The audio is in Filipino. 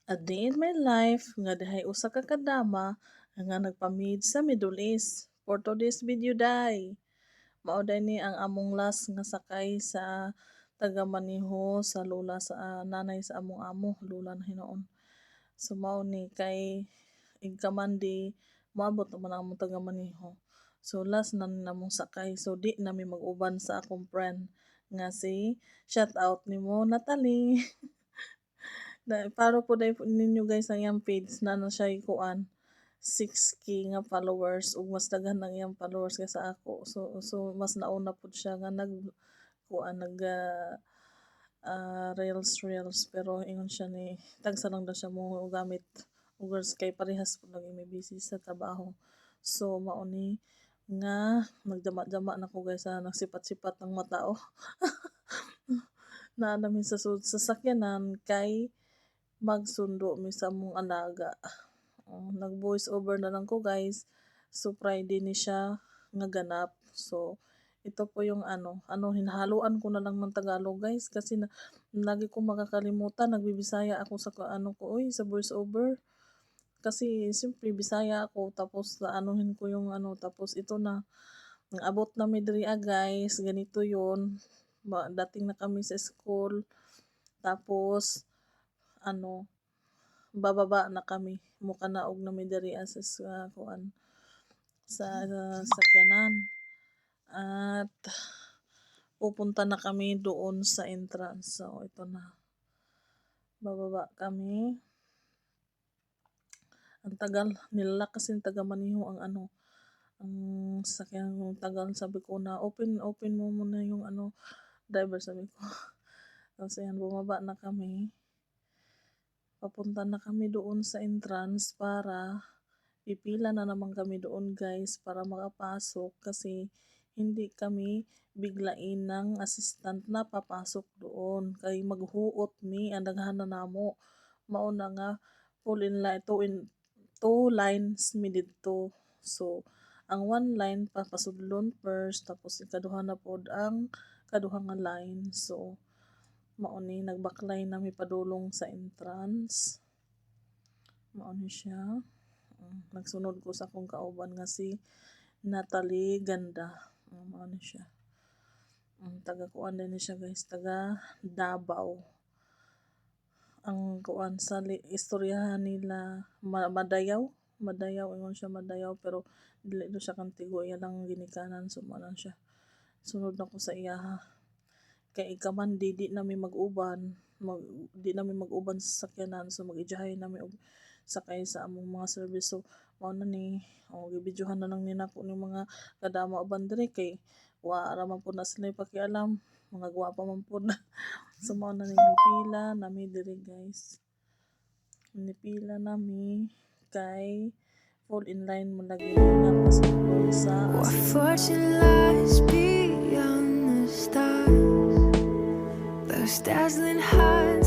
A day in my life nga dihay usa ka kadama nga nagpamid sa Middle East. For today's video day, mao ni ang among last nga sakay sa taga-maneho sa lola sa nanay sa among amo, lola na hinoon. So mao ni kay igkamandi moabot naman ang among taga-maneho. So last na namong sakay, so di nami mag-uban sa akong friend nga si shout out nimo Natalie. Paro po dahil ninyo guys ang iyang page na siya kuan 6K nga followers ug mas daghan ang iyang followers kaysa ako. So mas nauna pud siya nga kuan reels pero ingon siya ni tagsa lang daw siya mo gamit ug kay parehas pud lagi may busy sa trabaho. So mao ni nga nagdama-dama na ko guys nagsipat-sipat ang mata oh. Na namin sa sasakyanan kay magsundo mi sa among alaga. Nag-voice over na lang ko guys. So Friday ni siya nga ganap. So ito po yung hinahaluan ko na lang ng Tagalog guys kasi lagi ko makakalimutan, nagbibisaya ako sa sa voice over. Kasi siyempre Bisaya ako tapos anuhin ko yung tapos ito na ang abot na mi diri guys, ganito yon. Dating na kami sa school tapos bababa na kami muka naog na mi diri sa kuan sa sakyanan at pupunta na kami doon sa entrance. So ito na, bababa kami. Ang tagal nila kasi taga-maneho ang ang sakyan ng tagal. Sabi ko na open mo muna yung driver, sabi ko. Tapos ayan, bumaba na kami. Papunta na kami doon sa entrance para pipila na naman kami doon guys para makapasok kasi hindi kami biglain ng assistant na papasok doon kay maghuot mi ang daghan na namo. Mauna nga full in line two lines mi didto. So ang one line papasudlon first tapos ikaduha na pod ang kaduha nga line. So mao ni nagbaklay na mi padulong sa entrance. Mao ni siya. Nagsunod ko sa akong kauban nga si Natalie Ganda. Mao ni siya. Taga kuan din siya guys, taga Davao. Ang kuan sa istoryahan nila Madayaw ingon siya Madayaw pero dili do siya kantigo iya lang ginikanan so mo lang siya. Sunod na ko sa iya kay ikaman di nami mag-uban sa sakyanan so mag-ijahay nami og sakay sa among mga service. So mao na ni gibidyohan na lang nina ko ning mga kadama uban diri kay wa ra man pud na sila pakialam, mga gwapa man pud. So mao na ni pila nami diri guys. Nipila nami kay full in line mo lagi na pasulod sa What fortune lies beyond the stars, those dazzling heights